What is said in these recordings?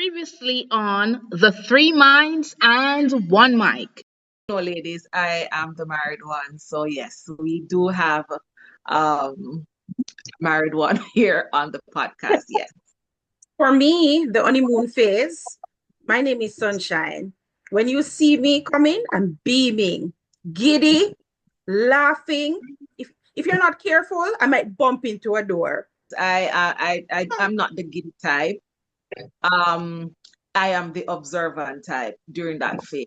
Previously on The Three Minds and One Mic. No, ladies, I am the married one. So yes, we do have um married one here on the podcast. Yes. For me, the honeymoon phase, my name is Sunshine. When you see me coming, I'm beaming, giddy, laughing. If you're not careful, I might bump into a door. I'm not the giddy type. Um, I am the observant type during that phase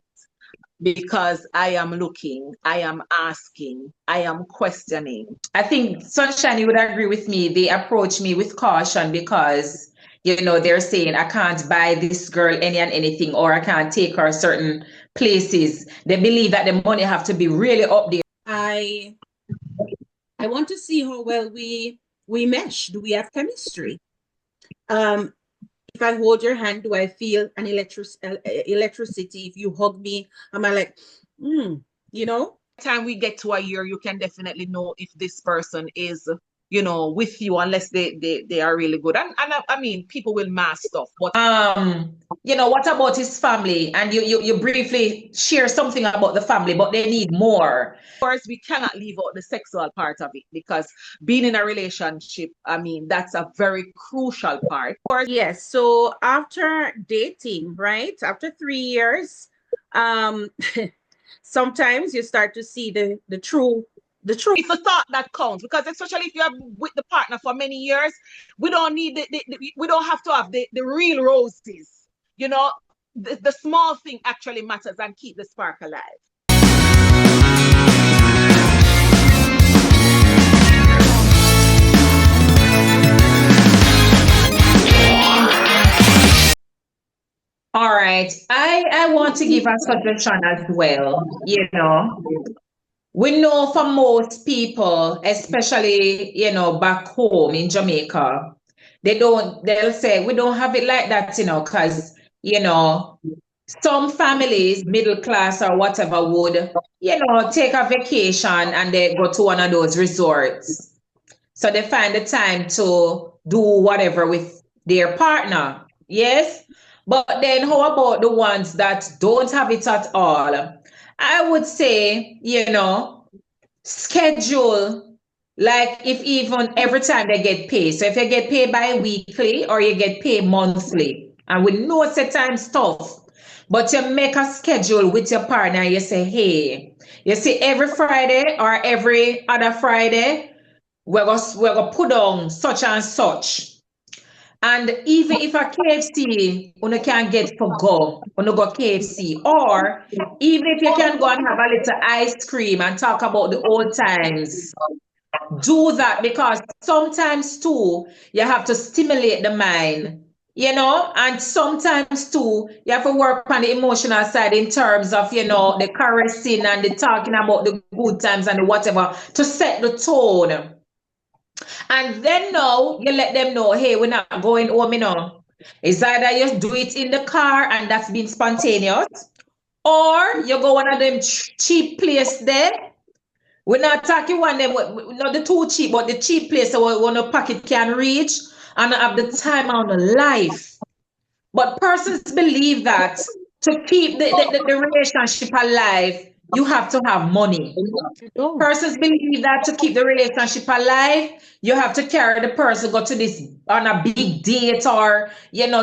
because I am looking, I am asking, I am questioning. I think Sunshine, you would agree with me. They approach me with caution because, they're saying I can't buy this girl any and anything, or I can't take her certain places. They believe that the money have to be really up there. I want to see how well we mesh. Do we have chemistry? If I hold your hand, do I feel an electricity? If you hug me, am I like, Time we get to a year, you can definitely know if this person is, with you, unless they are really good. And I mean, people will mask stuff, but what about his family? And you briefly share something about the family, but they need more. of course, we cannot leave out the sexual part of it because being in a relationship, I mean, that's a very crucial part. Of course, yes. So after dating, right? After 3 years, sometimes you start to see the true. it's the thought that counts, because especially if you're with the partner for many years, we don't need we don't have to have the real roses. The small thing actually matters and keep the spark alive. All right. I want to give a suggestion as well. We know for most people, especially, back home in Jamaica, they'll say we don't have it like that, because, some families, middle class or whatever, would, take a vacation and they go to one of those resorts. So they find the time to do whatever with their partner. Yes. But then how about the ones that don't have it at all? I would say, schedule, like if even every time they get paid. So if you get paid bi-weekly or you get paid monthly, and we know set time stuff, but you make a schedule with your partner, you say, hey, you see every Friday or every other Friday, we're gonna put on such and such. And even if a KFC, you can get for go KFC. Or even if you can go and have a little ice cream and talk about the old times, do that, because sometimes too, you have to stimulate the mind, and sometimes too, you have to work on the emotional side in terms of, the caressing and the talking about the good times and the whatever to set the tone. And then now you let them know, hey, we're not going home, It's either you do it in the car and that's been spontaneous, or you go one of them cheap place there. We're not talking one them, not the too cheap, but the cheap place where one of pocket can reach and have the time on the life. But persons believe that to keep the relationship alive, you have to have money. Persons believe that to keep the relationship alive, you have to carry the person go to this on a big date or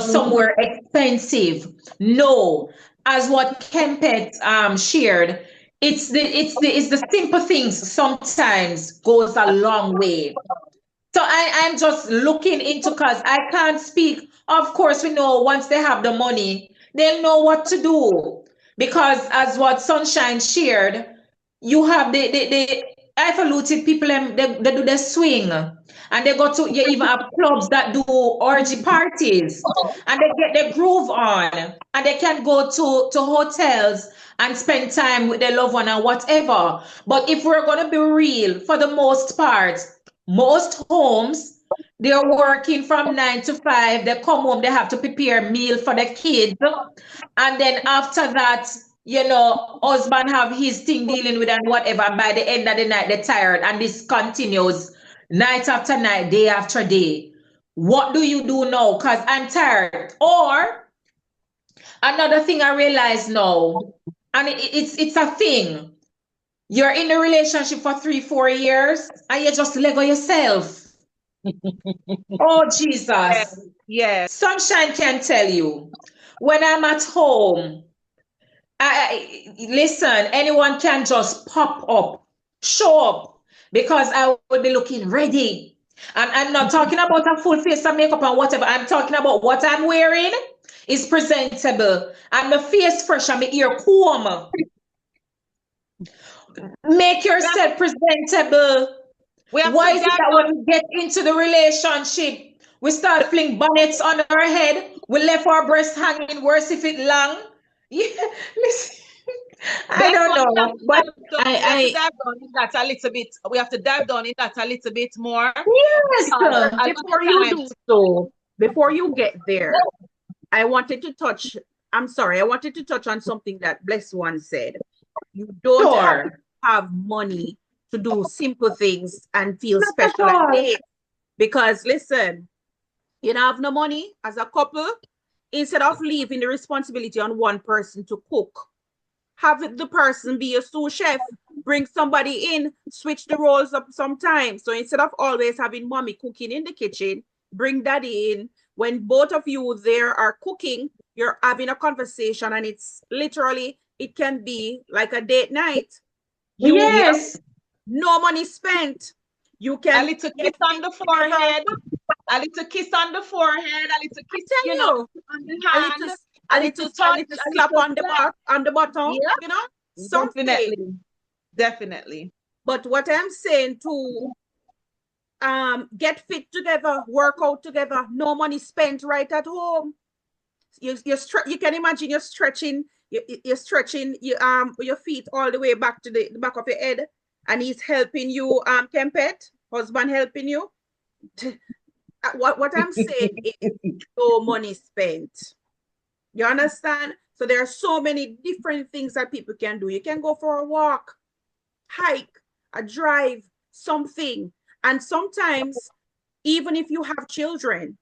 somewhere expensive. No, as what Kempet shared, it's the simple things sometimes goes a long way. So I'm just looking into, because I can't speak. Of course, we know once they have the money, they'll know what to do. Because as what Sunshine shared, you have the evoluted people, they do the swing. And they go to, you even have clubs that do orgy parties. And they get their groove on. And they can go to hotels and spend time with their loved one and whatever. But if we're going to be real, for the most part, most homes, they're working from 9 to 5. They come home, they have to prepare a meal for the kids. And then after that, husband have his thing dealing with and whatever. And by the end of the night, they're tired. And this continues night after night, day after day. What do you do now? Because I'm tired. Or Another thing I realize now, and it's a thing. You're in a relationship for 3-4 years and you just Lego yourself. Oh, Jesus. Yes. Sunshine can tell you. When I'm at home, listen, anyone can just pop up, show up, because I would be looking ready. And I'm not talking about a full face of makeup and whatever. I'm talking about what I'm wearing is presentable. And my face fresh and my ear comb. Make yourself presentable. Why is it that when we get into the relationship, we start fling bonnets on our head, we left our breast hanging, worse if it long? Yeah, listen, I don't know, but we have to dive down in that a little bit. We have to dive down in that a little bit more. yes, Before you do so, before you get there, I wanted to touch on something that Blessed One said. You don't have to have money to do simple things and feel special and days. Because listen, you don't have no money as a couple, instead of leaving the responsibility on one person to cook, have the person be a sous chef, bring somebody in, switch the roles up sometimes. So instead of always having mommy cooking in the kitchen, bring daddy in. When both of you there are cooking, you're having a conversation, and it's literally, it can be like a date night. Yes. No money spent. You can a little kiss on the forehead, a little kiss on the forehead, a little kiss, on the hand, a little touch, a slap on the bottom, yeah. Something. Definitely. But what I'm saying too, get fit together, work out together, no money spent right at home. You can imagine you're stretching your feet all the way back to the back of your head, and he's helping you, Kempet, husband helping you. What I'm saying is no money spent. You understand? So there are so many different things that people can do. You can go for a walk, hike, a drive, something. And sometimes, even if you have children,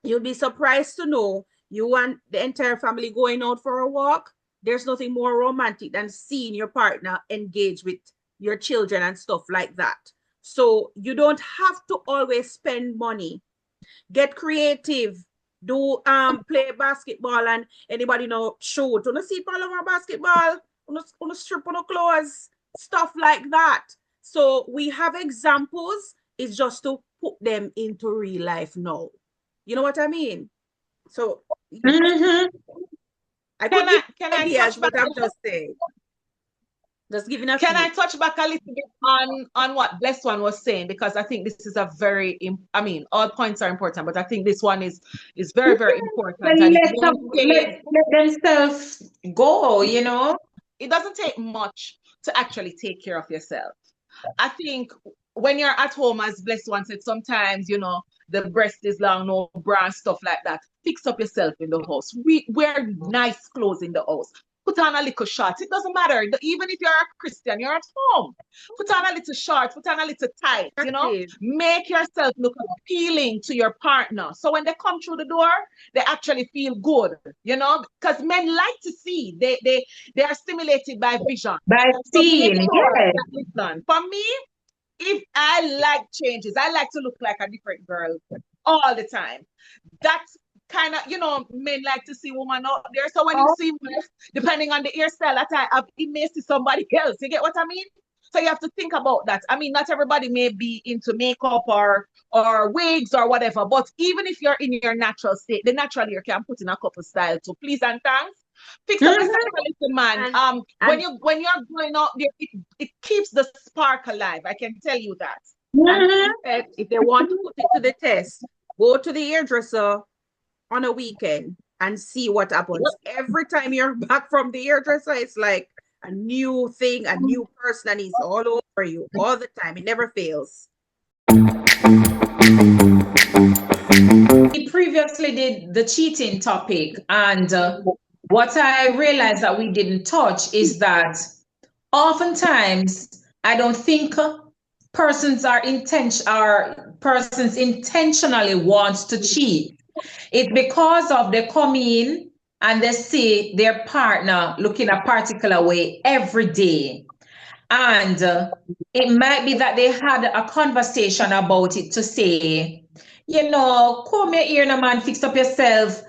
you'll be surprised to know you and the entire family going out for a walk. There's nothing more romantic than seeing your partner engage with your children and stuff like that. So you don't have to always spend money. Get creative. Do play basketball, and anybody know shoot. Don't see all over basketball. On a strip on clothes, stuff like that. So we have examples. It's just to put them into real life now. You know what I mean? So I could give ideas, but I'm just saying. Just giving us. Can I touch back a little bit on what Blessed One was saying? Because I think this is a very, all points are important, but I think this one is very, very important. Let themselves go, It doesn't take much to actually take care of yourself. I think when you're at home, as Blessed One said, sometimes, the breast is long, no bra, stuff like that. Fix up yourself in the house. Wear nice clothes in the house. Put on a little shorts. It doesn't matter. Even if you're a Christian, you're at home. Put on a little shorts. Put on a little tight. Make yourself look appealing to your partner. So when they come through the door, they actually feel good. Because men like to see. They are stimulated by vision. By seeing. Yes. Listen, for me, if I like changes, I like to look like a different girl all the time. That's kind of, men like to see women out there. So when you see women, depending on the hairstyle, it may see somebody else. You get what I mean? So you have to think about that. Not everybody may be into makeup or wigs or whatever, but even if you're in your natural state, the natural hair can put in a couple styles. So please and thanks. Fix up yourself a little, man. When you're going out there, it keeps the spark alive. I can tell you that. If they want to put it to the test, go to the hairdresser on a weekend and see what happens. Every time you're back from the hairdresser, it's like a new thing, a new person, and he's all over you all the time. It never fails. We previously did the cheating topic, and what I realized that we didn't touch is that oftentimes I don't think persons intentionally want to cheat. It's because of they come in and they see their partner looking a particular way every day. And it might be that they had a conversation about it to say, come here, no man, fix up yourself,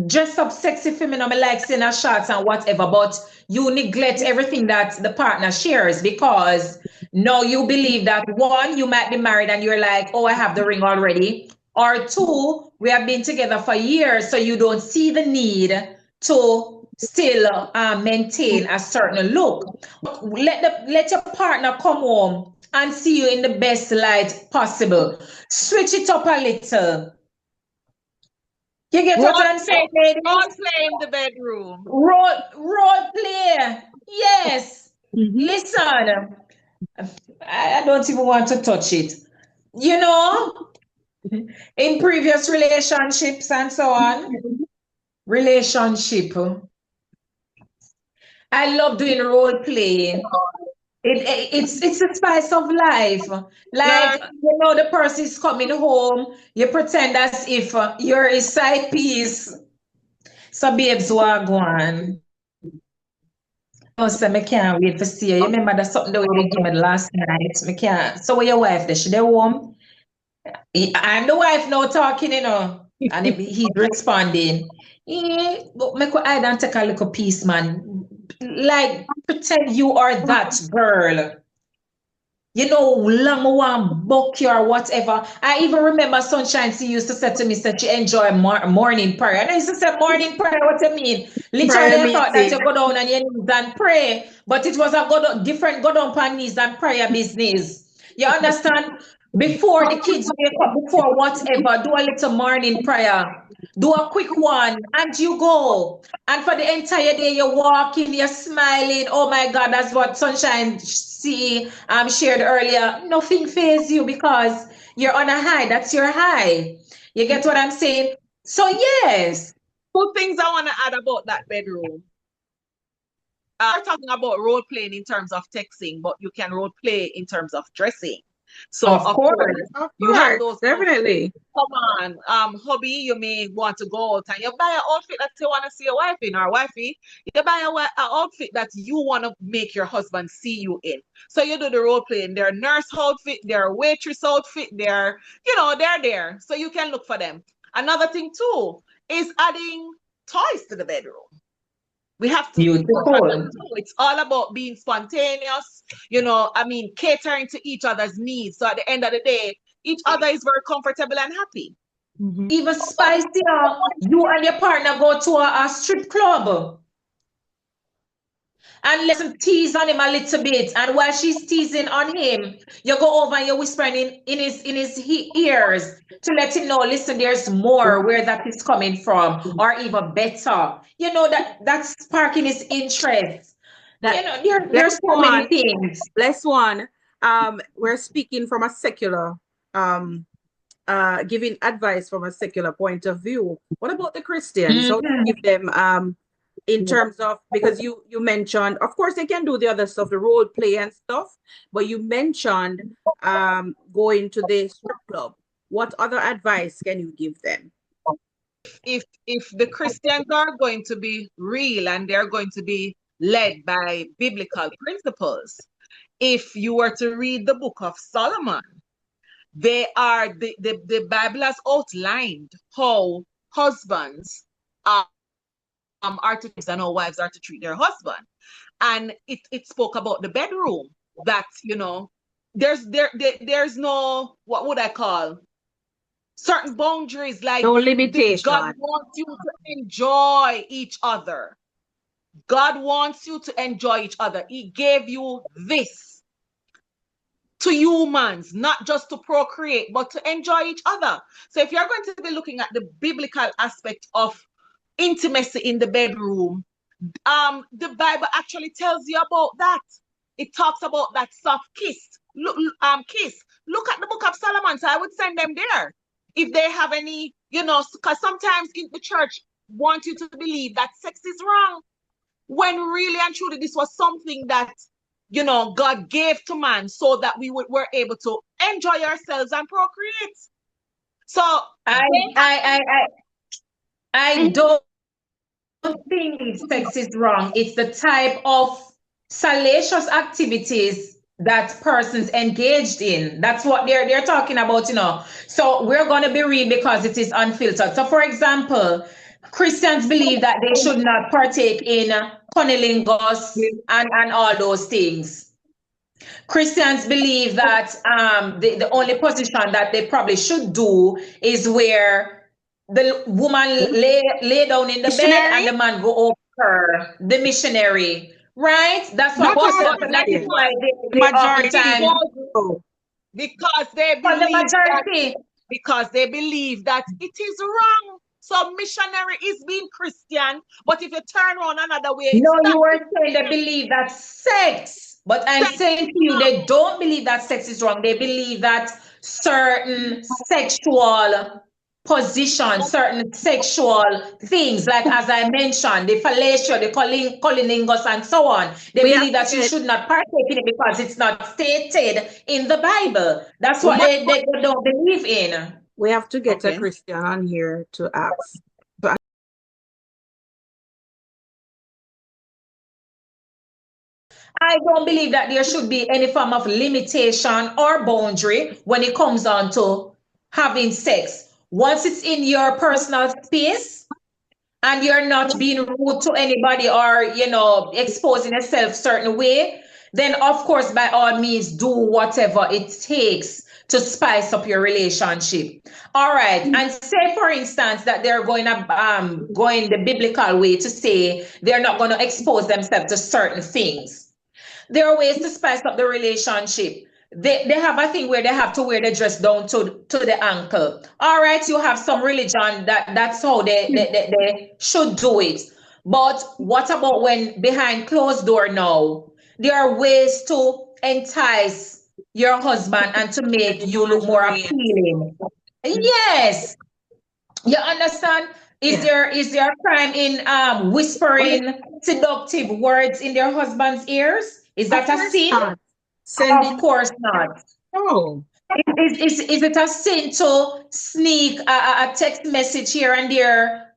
dress up sexy feminine, me like seeing a shots and whatever, but you neglect everything that the partner shares because now you believe that one, you might be married and you're like, oh, I have the ring already. Or two, we have been together for years, so you don't see the need to still maintain a certain look. Let your partner come home and see you in the best light possible. Switch it up a little. You get what I'm saying, ladies? Role play in the bedroom. Role play. Yes. Listen, I don't even want to touch it. In previous relationships and so on, I love doing role play. It's the spice of life. Like, the person is coming home, you pretend as if you're a side piece. So babes, wagwan. Oh, so I can't wait to see you. You remember that something that we gave me last night? I can't. So where your wife? Is she there home? I'm the wife now talking, and he's responding. But make I don't take a little piece, man. Like, pretend you are that girl. Long one book you or whatever. I even remember Sunshine, she used to say to me, that she enjoy morning prayer. And I used to say, morning prayer, what do you mean? Literally, I thought that you go down on your knees and pray, but it was a different go down on knees and prayer business. You understand? Before the kids wake up, before whatever, do a little morning prayer. Do a quick one and you go. And for the entire day, you're walking, you're smiling. Oh my God, that's what Sunshine shared earlier. Nothing phases you because you're on a high. That's your high. You get what I'm saying? So yes. Two things I want to add about that bedroom. We're talking about role playing in terms of texting, but you can role play in terms of dressing. So of course, you have those definitely. Come on, hubby, you may want to go out and you buy an outfit that you want to see your wife in, or wifey, you buy an outfit that you want to make your husband see you in. So you do the role playing. Their nurse outfit, their waitress outfit, they're there. So you can look for them. Another thing too is adding toys to the bedroom. We have to. Beautiful. It's all about being spontaneous, catering to each other's needs. So at the end of the day, each other is very comfortable and happy. Even spicier, you and your partner go to a strip club and let some tease on him a little bit. And while she's teasing on him, you go over and you're whispering in his ears to let him know, listen, there's more where that is coming from, or even better. That's sparking his interest. There's so many things. Bless one. We're speaking from a secular, giving advice from a secular point of view. What about the Christians? How do you give them in terms of, because you mentioned, of course, they can do the other stuff, the role play and stuff, but you mentioned going to the strip club. What other advice can you give them? If the Christians are going to be real and they're going to be led by biblical principles, if you were to read the book of Solomon, the Bible has outlined how husbands are to treat and how wives are to treat their husband. And it spoke about the bedroom, that there's no, what would I call, certain boundaries, like no limitation. God wants you to enjoy each other. God wants you to enjoy each other. He gave you this to humans, not just to procreate, but to enjoy each other. So if you're going to be looking at the biblical aspect of intimacy in the bedroom, the Bible actually tells you about that. It talks about that soft kiss. Kiss. Look at the book of Solomon. So I would send them there if they have any, because sometimes in the church want you to believe that sex is wrong, when really and truly this was something that God gave to man so that we were able to enjoy ourselves and procreate. So I don't think sex is wrong. It's the type of salacious activities that persons engaged in. That's what they're talking about, you know. So we're gonna be real because it is unfiltered. So for example, Christians believe that they should not partake in cunnilingus and all those things. Christians believe that the only position that they probably should do is where the woman lay down in the bed and the man go over her, the missionary, right? That's what that is why they oftentimes because they for the believe that majority. it is wrong. So missionary is being Christian, but if you turn around another way, it's No, not. you were saying they believe that sex, but I'm saying to you, they don't believe that sex is wrong. They believe that certain sexual positions, certain sexual things, like as I mentioned, the fellatio, the cunnilingus, and so on. They believe that you should not partake in it because it's not stated in the Bible. That's what they don't believe in. We have to get a Christian on here to ask. I don't believe that there should be any form of limitation or boundary when it comes down to having sex. Once it's in your personal space and you're not being rude to anybody or, you know, exposing yourself certain way, then of course, by all means, do whatever it takes to spice up your relationship. All right. And say, for instance, that they're going to going the biblical way to say they're not going to expose themselves to certain things. There are ways to spice up the relationship. They have a thing where they have to wear the dress down to the ankle. All right, you have some religion that's how they should do it. But what about when behind closed door now? There are ways to entice your husband and to make you look more appealing. Yes. You understand? Is there a crime in whispering seductive words in their husband's ears? Is that a sin? Of course not. No. Is it a sin to sneak a text message here and there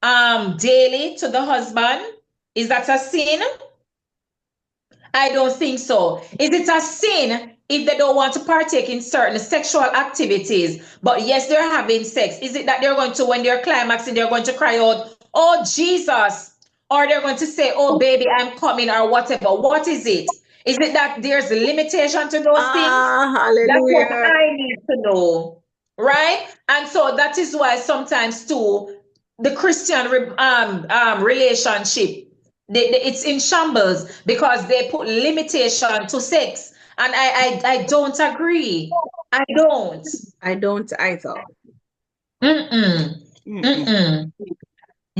daily to the husband? Is that a sin? I don't think so. Is it a sin if they don't want to partake in certain sexual activities, but yes, they're having sex? Is it that they're going to, when they're climaxing, they're going to cry out, "Oh, Jesus," or they're going to say, "Oh, baby, I'm coming," or whatever? What is it? Is it that there's a limitation to those things? Hallelujah. That's what I need to know, right? And so that is why sometimes too, the Christian relationship, it's in shambles because they put limitation to sex, and I don't agree. I don't. I don't either.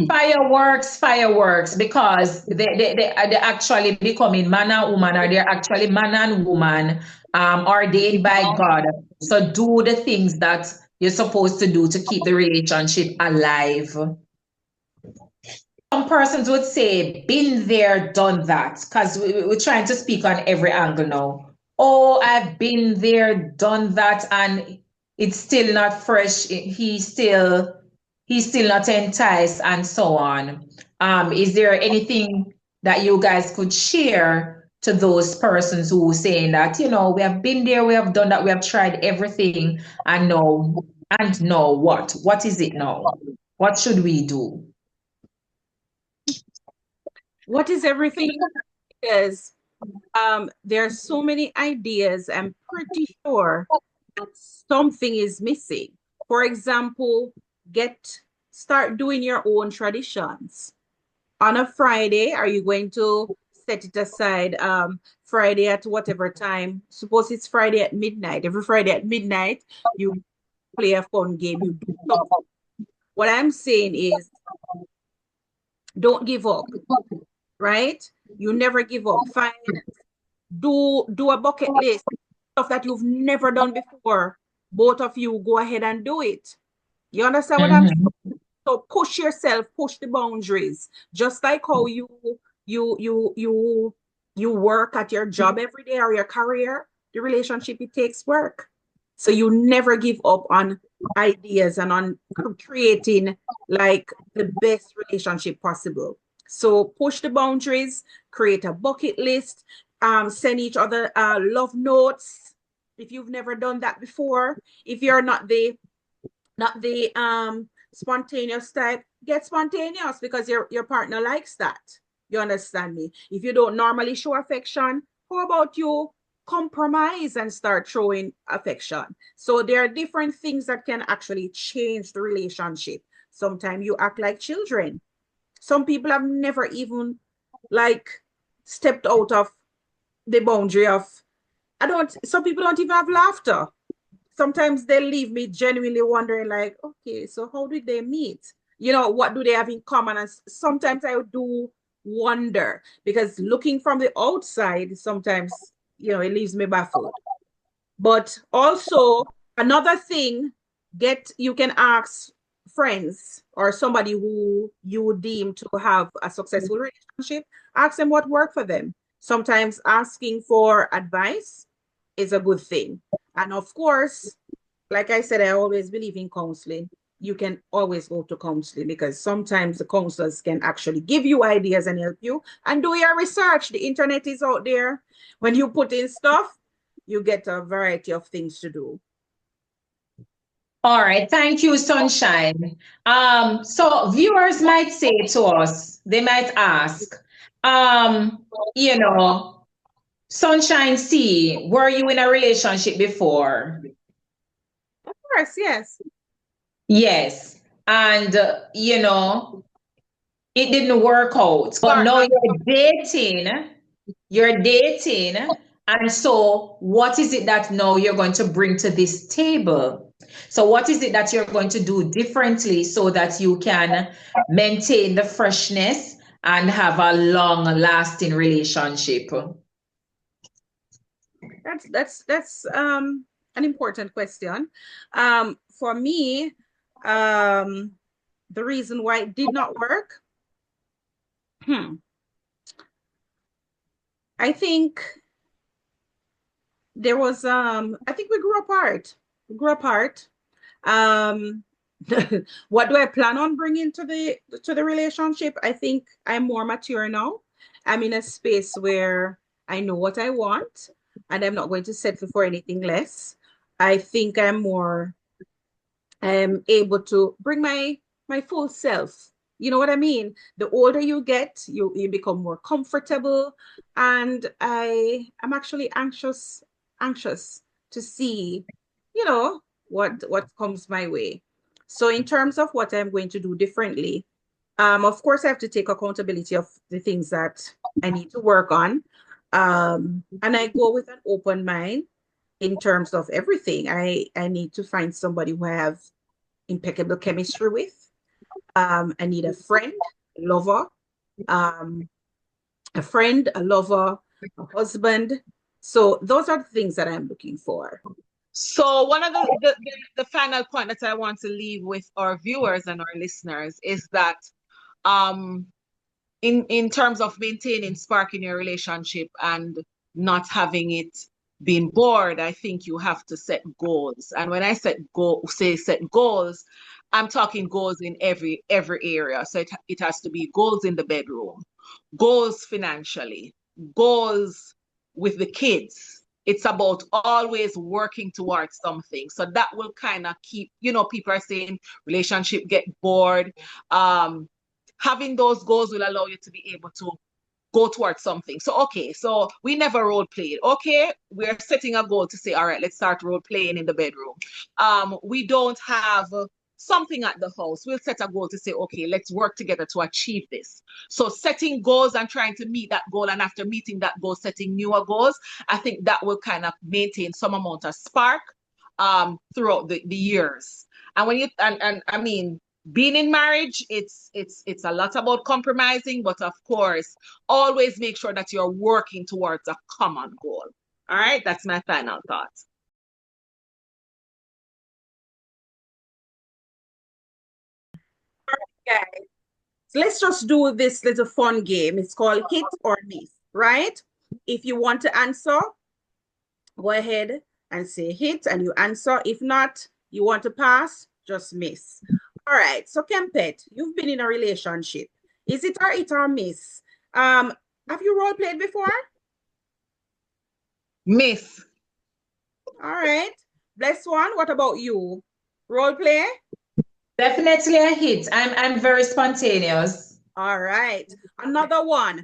Fireworks, because they actually becoming man and woman, or they're actually man and woman ordained by God. So do the things that you're supposed to do to keep the relationship alive. Some persons would say, been there, done that, because we're trying to speak on every angle now. Oh, I've been there, done that, and it's still not fresh. He's still not enticed, and so on. Is there anything that you guys could share to those persons who are saying that, you know, we have been there, we have done that, we have tried everything, and no, what? What is it now? What should we do? What is everything? Because there are so many ideas. I'm pretty sure that something is missing. For example, start doing your own traditions. On a Friday, are you going to set it aside Friday at whatever time? Suppose it's Friday at midnight. Every Friday at midnight, you play a fun game. You do something. What I'm saying is, don't give up, right? You never give up. Do a bucket list, stuff that you've never done before. Both of you go ahead and do it. You understand what I'm saying? So push yourself, push the boundaries. Just like how you work at your job every day or your career, the relationship, it takes work. So you never give up on ideas and on creating like the best relationship possible. So push the boundaries, create a bucket list, send each other love notes if you've never done that before. If you're not the spontaneous type, get spontaneous because your partner likes that. You understand me? If you don't normally show affection, how about you compromise and start showing affection? So there are different things that can actually change the relationship. Sometimes you act like children. Some people have never even like stepped out of the boundary of some people don't even have laughter. Sometimes they leave me genuinely wondering, like, okay, so how did they meet? What do they have in common? And sometimes I do wonder because looking from the outside, sometimes, it leaves me baffled. But also another thing, you can ask friends or somebody who you deem to have a successful relationship, ask them what worked for them. Sometimes asking for advice is a good thing. And of course, like I said, I always believe in counseling. You can always go to counseling because sometimes the counselors can actually give you ideas and help you. And do your research. The internet is out there. When you put in stuff, you get a variety of things to do. All right, thank you, Sunshine. So viewers might say to us, they might ask, you know, Sunshine C, were you in a relationship before? Of course, yes. Yes. And, it didn't work out. But now you're dating. And so what is it that now you're going to bring to this table? So what is it that you're going to do differently so that you can maintain the freshness and have a long lasting relationship? That's an important question. For me, the reason why it did not work, I think there was I think we grew apart. We grew apart. What do I plan on bringing to the relationship? I think I'm more mature now. I'm in a space where I know what I want and I'm not going to settle for anything less. I think I'm able to bring my full self. You know what I mean? The older you get, you become more comfortable. And I'm actually anxious to see, what comes my way. So in terms of what I'm going to do differently, of course I have to take accountability of the things that I need to work on. And I go with an open mind in terms of everything. I need to find somebody who I have impeccable chemistry with. I need a friend, a lover, a friend, a lover, a husband. So those are the things that I'm looking for. So one of the final point that I want to leave with our viewers and our listeners is that um in terms of maintaining spark in your relationship and not having it being bored, I think you have to set goals. And when I set goals, I'm talking goals in every area. So it has to be goals in the bedroom, goals financially, goals with the kids. It's about always working towards something. So that will kind of keep, people are saying relationship get bored. Having those goals will allow you to be able to go towards something. So, okay, so we never role played. Okay, we're setting a goal to say, all right, let's start role playing in the bedroom. We don't have something at the house. We'll set a goal to say, okay, let's work together to achieve this. So setting goals and trying to meet that goal, and after meeting that goal, setting newer goals, I think that will kind of maintain some amount of spark throughout the years. And when and I mean, being in marriage, it's a lot about compromising, but of course, always make sure that you're working towards a common goal. All right, that's my final thought. Okay. So let's just do this little fun game. It's called hit or miss, right? If you want to answer, go ahead and say hit and you answer. If not, you want to pass, just miss. All right. So Kempet, you've been in a relationship. Is it or miss? Have you role played before? Miss. All right. Bless one. What about you? Role play? Definitely a hit. I'm very spontaneous. All right. Another one.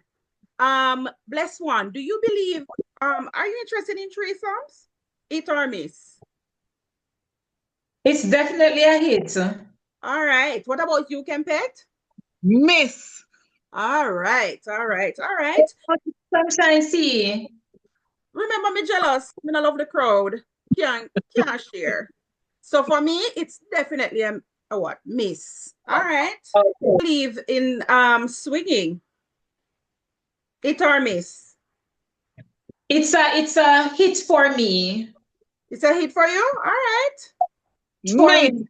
Bless one. Do you believe, are you interested in threesomes? It or miss? It's definitely a hit. All right. What about you, Kempet? Miss. All right. All right. All right. Sunshine C. Remember me jealous. I mean, I love the crowd. Can't share. So for me, it's definitely a what? Miss. All right. Okay. Believe in swinging. It or miss? It's a hit for me. It's a hit for you? All right. For Miss. me,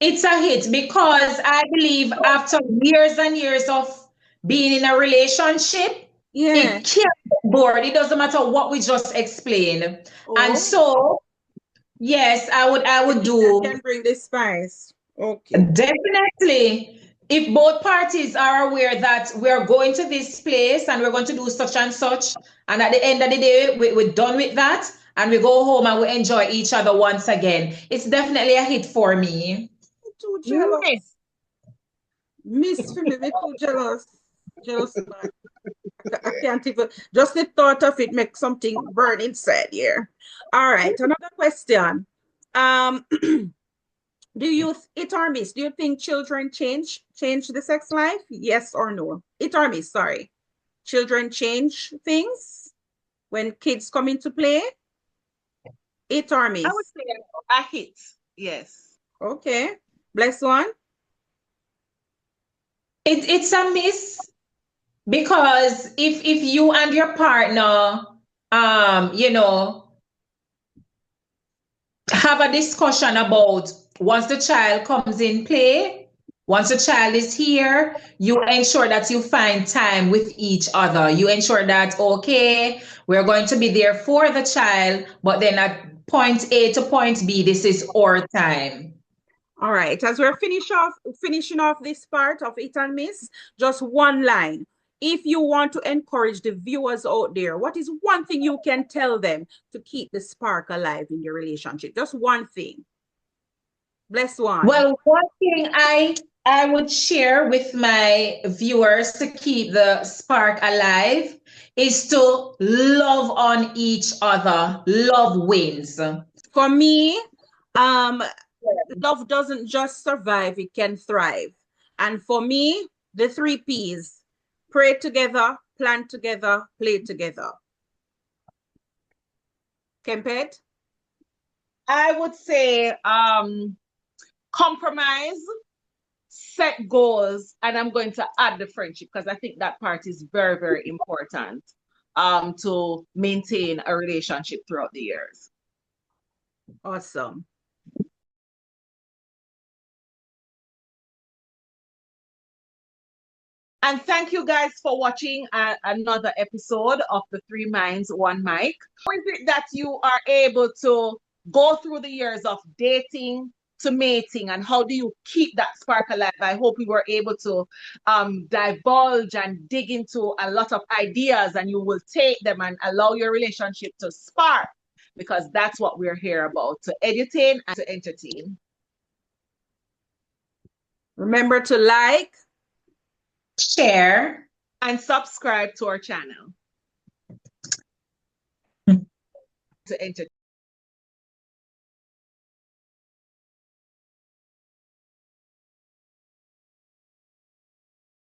it's a hit because I believe after years and years of being in a relationship, Yeah. it can't get bored. It doesn't matter what we just explained. And Oh, so, yes, I would that do. can bring the spice. Okay. Definitely. If both parties are aware that we're going to this place and we're going to do such and such, and at the end of the day, we're done with that, and we go home and we enjoy each other once again, it's definitely a hit for me. I'm too jealous. Miss. Miss for me too jealous. Jealous. I can't even, just the thought of it makes something burn inside here. All right, another question. Do you, it or miss, do you think children change the sex life? Yes or no? It or miss, sorry. Children change things when kids come into play? It or I miss? would say a hit. Yes. Okay. Bless one. It's a miss because if you and your partner, you know, have a discussion about once the child comes in play, once the child is here, you ensure that you find time with each other. You ensure that, okay, we're going to be there for the child, but then at point A to point B, this is our time. All right, as we're finishing off this part of It and Miss, just one line. If you want to encourage the viewers out there, what is one thing you can tell them to keep the spark alive in your relationship? Just one thing. Bless one. Well, one thing I would share with my viewers to keep the spark alive is to love on each other. Love wins. For me, love doesn't just survive, it can thrive. And for me, the 3 Ps: pray together, plan together, play together. Kempet? I would say compromise, set goals, and I'm going to add the friendship because I think that part is very, very important to maintain a relationship throughout the years. Awesome. And thank you guys for watching another episode of the Three Minds, One Mic. How is it that you are able to go through the years of dating to mating, and how do you keep that spark alive? I hope we were able to divulge and dig into a lot of ideas, and you will take them and allow your relationship to spark, because that's what we're here about, to edutain and to entertain. Remember to like, Share, and subscribe to our channel to entertain.